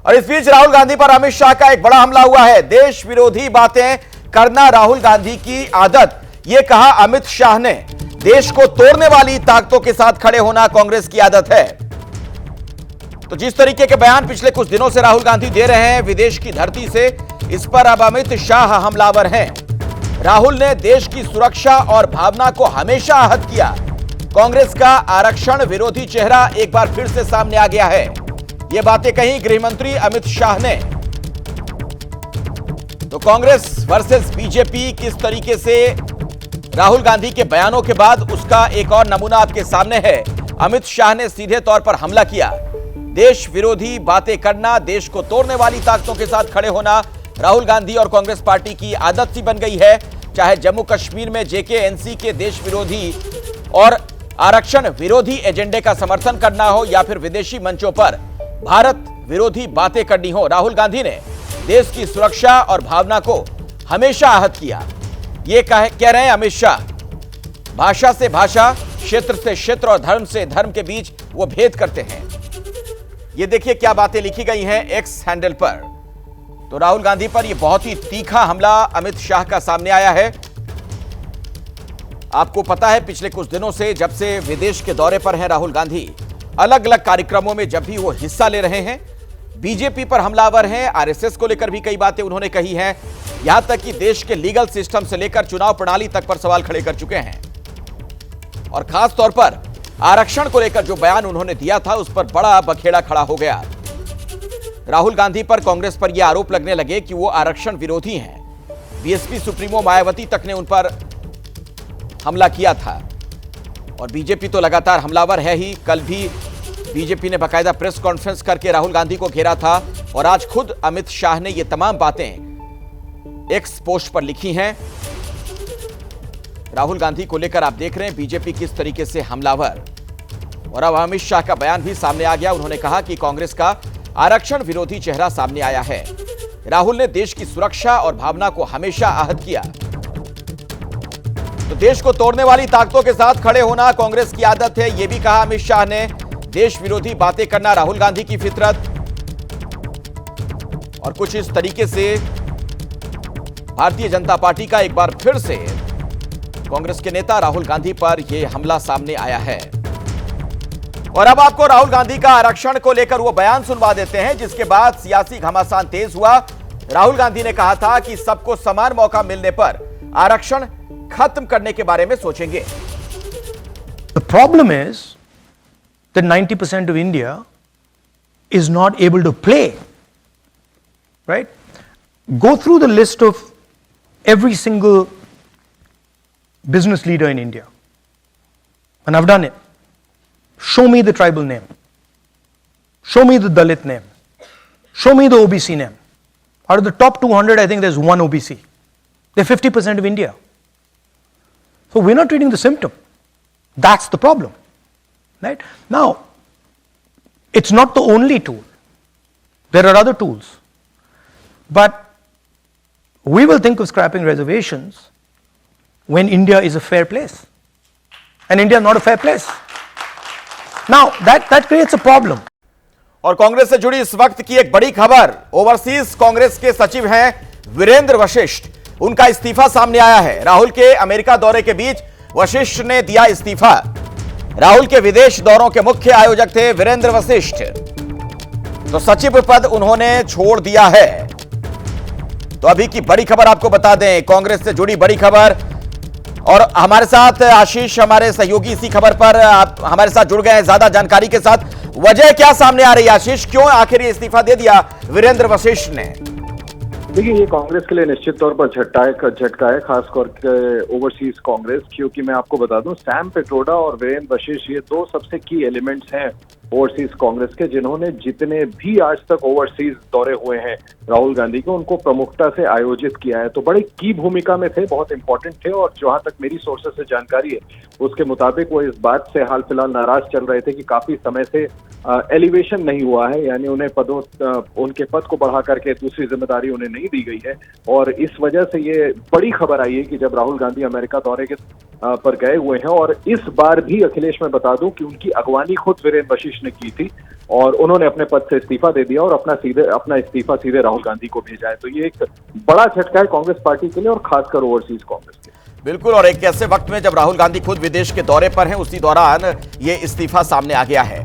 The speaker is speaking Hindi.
और इस बीच राहुल गांधी पर अमित शाह का एक बड़ा हमला हुआ है। देश विरोधी बातें करना राहुल गांधी की आदत, यह कहा अमित शाह ने। देश को तोड़ने वाली ताकतों के साथ खड़े होना कांग्रेस की आदत है। तो जिस तरीके के बयान पिछले कुछ दिनों से राहुल गांधी दे रहे हैं विदेश की धरती से, इस पर अब अमित शाह हमलावर हैं। राहुल ने देश की सुरक्षा और भावना को हमेशा आहत किया। कांग्रेस का आरक्षण विरोधी चेहरा एक बार फिर से सामने आ गया है। ये बातें कही गृहमंत्री अमित शाह ने। तो कांग्रेस वर्सेस बीजेपी किस तरीके से राहुल गांधी के बयानों के बाद, उसका एक और नमूना आपके सामने है। अमित शाह ने सीधे तौर पर हमला किया। देश विरोधी बातें करना, देश को तोड़ने वाली ताकतों के साथ खड़े होना राहुल गांधी और कांग्रेस पार्टी की आदत सी बन गई है। चाहे जम्मू कश्मीर में जेकेएनसी के देश विरोधी और आरक्षण विरोधी एजेंडे का समर्थन करना हो, या फिर विदेशी मंचों पर भारत विरोधी बातें करनी हो, राहुल गांधी ने देश की सुरक्षा और भावना को हमेशा आहत किया। ये कह रहे हैं अमित शाह। भाषा से भाषा, क्षेत्र से क्षेत्र और धर्म से धर्म के बीच वो भेद करते हैं। ये देखिए क्या बातें लिखी गई हैं एक्स हैंडल पर। तो राहुल गांधी पर यह बहुत ही तीखा हमला अमित शाह का सामने आया है। आपको पता है पिछले कुछ दिनों से, जब से विदेश के दौरे पर हैं राहुल गांधी, अलग अलग कार्यक्रमों में जब भी वो हिस्सा ले रहे हैं, बीजेपी पर हमलावर हैं। आरएसएस को लेकर भी कई बातें उन्होंने कही हैं। यहां तक कि देश के लीगल सिस्टम से लेकर चुनाव प्रणाली तक पर सवाल खड़े कर चुके हैं। और खास तौर पर आरक्षण को लेकर जो बयान उन्होंने दिया था, उस पर बड़ा बखेड़ा खड़ा हो गया। राहुल गांधी पर कांग्रेस पर यह आरोप लगने लगे कि वो आरक्षण विरोधी हैं। बीएसपी सुप्रीमो मायावती तक ने उन पर हमला किया था। और बीजेपी तो लगातार हमलावर है ही। कल भी बीजेपी ने बाकायदा प्रेस कॉन्फ्रेंस करके राहुल गांधी को घेरा था। और आज खुद अमित शाह ने ये तमाम बातें एक्स पोस्ट पर लिखी हैं। राहुल गांधी को लेकर आप देख रहे हैं बीजेपी किस तरीके से हमलावर। और अब अमित शाह का बयान भी सामने आ गया। उन्होंने कहा कि कांग्रेस का आरक्षण विरोधी चेहरा सामने आया है। राहुल ने देश की सुरक्षा और भावना को हमेशा आहत किया। तो देश को तोड़ने वाली ताकतों के साथ खड़े होना कांग्रेस की आदत है, यह भी कहा अमित शाह ने। देश विरोधी बातें करना राहुल गांधी की फितरत। और कुछ इस तरीके से भारतीय जनता पार्टी का एक बार फिर से कांग्रेस के नेता राहुल गांधी पर यह हमला सामने आया है। और अब आपको राहुल गांधी का आरक्षण को लेकर वो बयान सुनवा देते हैं, जिसके बाद सियासी घमासान तेज हुआ। राहुल गांधी ने कहा था कि सबको समान मौका मिलने पर आरक्षण खत्म करने के बारे में सोचेंगे। The problem is that 90% of India is not able to play, right? Go through the list of every single business leader in India, and I've done it. Show me the tribal name. Show me the Dalit name. Show me the OBC name. Out of the top 200, I think there's one OBC. They're 50% of India. So we're not treating the symptom. That's the problem. Right? Now, it's not the only tool. There are other tools. But we will think of scrapping reservations when India is a fair place. And India is not a fair place. Now, that creates a problem. और कांग्रेस से जुड़ी इस वक्त की एक बड़ी खबर, ओवरसीज कांग्रेस के सचिव हैं वीरेंद्र वशिष्ठ। उनका इस्तीफा सामने आया है। राहुल के अमेरिका दौरे के बीच वशिष्ठ ने दिया इस्तीफा। राहुल के विदेश दौरों के मुख्य आयोजक थे वीरेंद्र वशिष्ठ। तो सचिव पद उन्होंने छोड़ दिया है। तो अभी की बड़ी खबर आपको बता दें, कांग्रेस से जुड़ी बड़ी खबर। और हमारे साथ आशीष, हमारे सहयोगी, इसी खबर पर आप हमारे साथ जुड़ गए हैं ज्यादा जानकारी के साथ। वजह क्या सामने आ रही है आशीष, क्यों आखिर ये इस्तीफा दे दिया वीरेंद्र वशिष्ठ ने? देखिए, ये कांग्रेस के लिए निश्चित तौर पर झटका है, खासकर ओवरसीज कांग्रेस, क्योंकि मैं आपको बता दूं सैम पिट्रोडा और वीरेंद्र वशिष्ठ ये दो सबसे की एलिमेंट्स हैं ओवरसीज कांग्रेस के, जिन्होंने जितने भी आज तक ओवरसीज दौरे हुए हैं राहुल गांधी के, उनको प्रमुखता से आयोजित किया है। तो बड़ी की भूमिका में थे, बहुत इंपॉर्टेंट थे। और जहां तक मेरी सोर्सेस से जानकारी है, उसके मुताबिक वो इस बात से हाल फिलहाल नाराज चल रहे थे कि काफी समय से एलिवेशन नहीं हुआ है, यानी उन्हें उनके पद को बढ़ा करके दूसरी जिम्मेदारी उन्हें नहीं दी गई है। और इस वजह से ये बड़ी खबर आई है कि जब राहुल गांधी अमेरिका दौरे के पर गए हुए हैं, और इस बार भी अखिलेश, मैं बता दूं कि उनकी अगवानी खुद वीरेंद्र वशिष्ठ ने की थी, और उन्होंने अपने पद से इस्तीफा दे दिया और अपना इस्तीफा सीधे राहुल गांधी को भेजा है। तो ये एक बड़ा झटका है कांग्रेस पार्टी के लिए और खासकर ओवरसीज कांग्रेस के लिए। बिल्कुल, और एक ऐसे वक्त में जब राहुल गांधी खुद विदेश के दौरे पर हैं, उसी दौरान ये इस्तीफा सामने आ गया है।